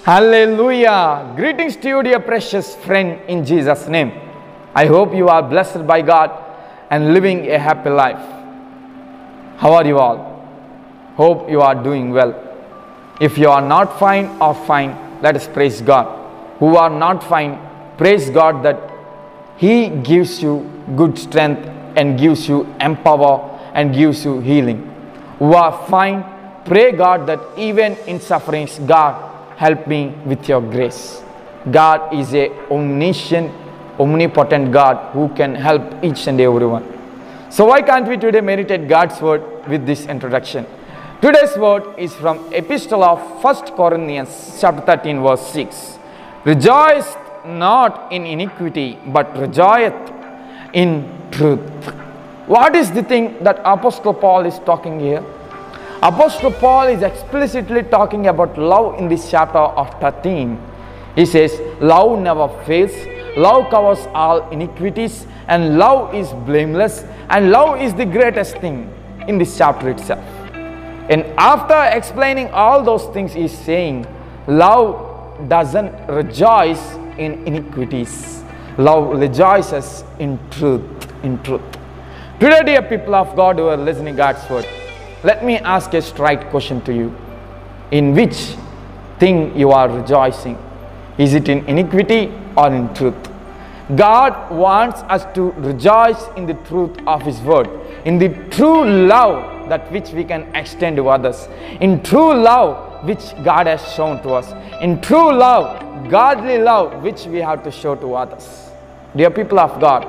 Hallelujah. Greetings to you, dear precious friend, in Jesus' name. I hope you are blessed by God and living a happy life. How are you all? Hope you are doing well. If you are not fine or fine, let us praise God. Who are not fine, praise God that He gives you good strength and gives you empower and gives you healing. Who are fine, pray God that even in sufferings, God help me with your grace. God is a omniscient, omnipotent God who can help each and everyone. So why can't we today meditate God's word with this introduction? Today's word is from Epistle of 1 Corinthians chapter 13 verse 6. Rejoice not in iniquity, but rejoiceth in truth. What is the thing that Apostle Paul is talking here? Apostle Paul is explicitly talking about love in this chapter of 13. He says, love never fails, love covers all iniquities, and love is blameless, and love is the greatest thing in this chapter itself. And after explaining all those things, he is saying, love doesn't rejoice in iniquities. Love rejoices in truth. Today, dear people of God who are listening God's word, let me ask a straight question to you. In which thing you are rejoicing? Is it in iniquity or in truth? God wants us to rejoice in the truth of His word, in the true love that which we can extend to others, in true love which God has shown to us, in true love, godly love which we have to show to others. Dear people of God,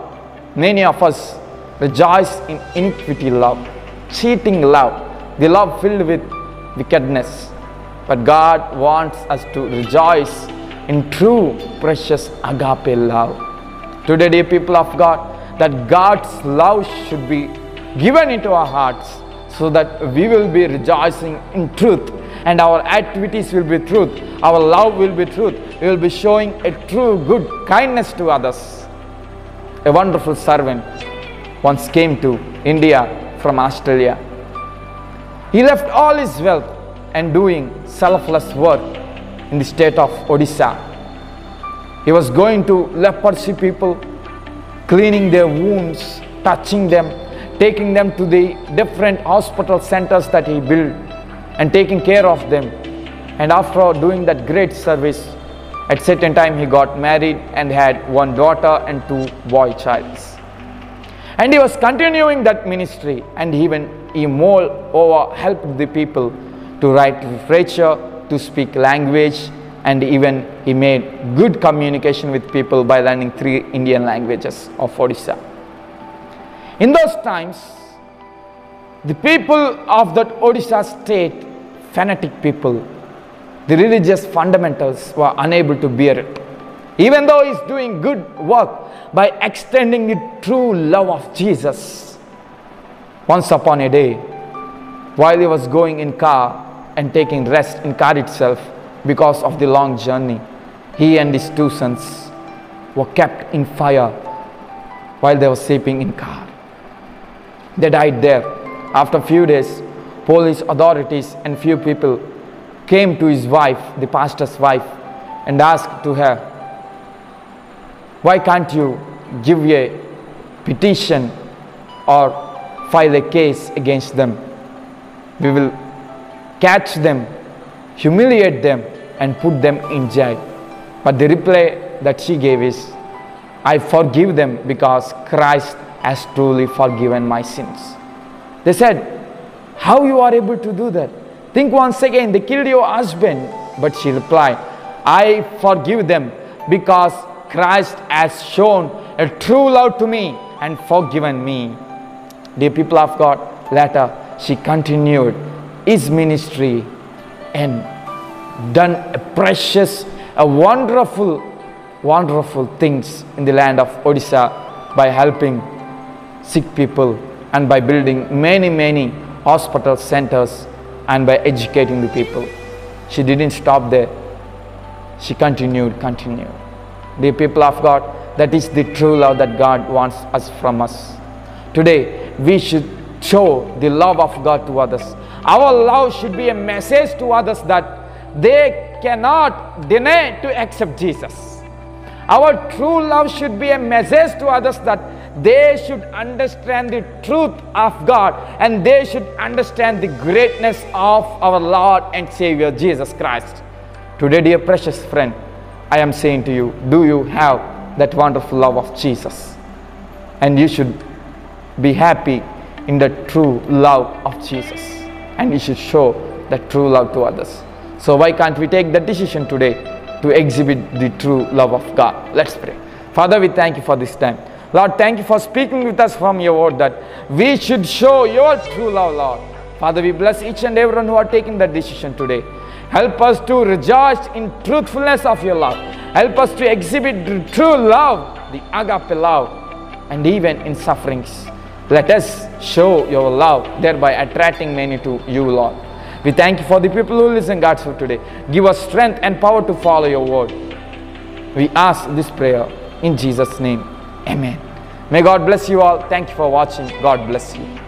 many of us rejoice in iniquity love, cheating love, the love filled with wickedness. But God wants us to rejoice in true, precious agape love. Today, dear people of God, that God's love should be given into our hearts so that we will be rejoicing in truth, and our activities will be truth, our love will be truth. We will be showing a true good kindness to others. A wonderful servant once came to India from Australia. He left all his wealth and doing selfless work in the state of Odisha. He was going to leprosy people, cleaning their wounds, touching them, taking them to the different hospital centers that he built and taking care of them. And after doing that great service, at certain time he got married and had one daughter and two boy childs. And he was continuing that ministry, and even he moreover helped the people to write literature, to speak language, and even he made good communication with people by learning 3 Indian languages of Odisha. In those times, the people of that Odisha state, fanatic people, the religious fundamentals were unable to bear it. Even though he is doing good work by extending the true love of Jesus. Once upon a day, while he was going in car and taking rest in car itself because of the long journey, he and his 2 sons were kept in fire while they were sleeping in car. They died there. After a few days, police authorities and few people came to his wife, the pastor's wife, and asked to her, why can't you give a petition or file a case against them? We will catch them, humiliate them, and put them in jail. But the reply that she gave is, I forgive them because Christ has truly forgiven my sins. They said, how you are able to do that? Think once again, they killed your husband. But she replied, I forgive them because Christ has shown a true love to me and forgiven me. Dear people of God, later she continued his ministry and done a precious, a wonderful things in the land of Odisha by helping sick people and by building many hospital centers and by educating the people. She didn't stop there. She continued. Dear people of God, that is the true love that God wants us from us. Today, we should show the love of God to others. Our love should be a message to others that they cannot deny to accept Jesus. Our true love should be a message to others that they should understand the truth of God, and they should understand the greatness of our Lord and Savior Jesus Christ. Today, dear precious friend, I am saying to you, do you have that wonderful love of Jesus? And you should be happy in the true love of Jesus, and you should show that true love to others. So why can't we take the decision today to exhibit the true love of God? Let's pray. Father, we thank you for this time. Lord, thank you for speaking with us from your word that we should show your true love, Lord. Father, we bless each and everyone who are taking that decision today. Help us to rejoice in truthfulness of your love. Help us to exhibit the true love, the agape love, and even in sufferings. Let us show your love, thereby attracting many to you, Lord. We thank you for the people who listen, God, for today. Give us strength and power to follow your word. We ask this prayer in Jesus' name. Amen. May God bless you all. Thank you for watching. God bless you.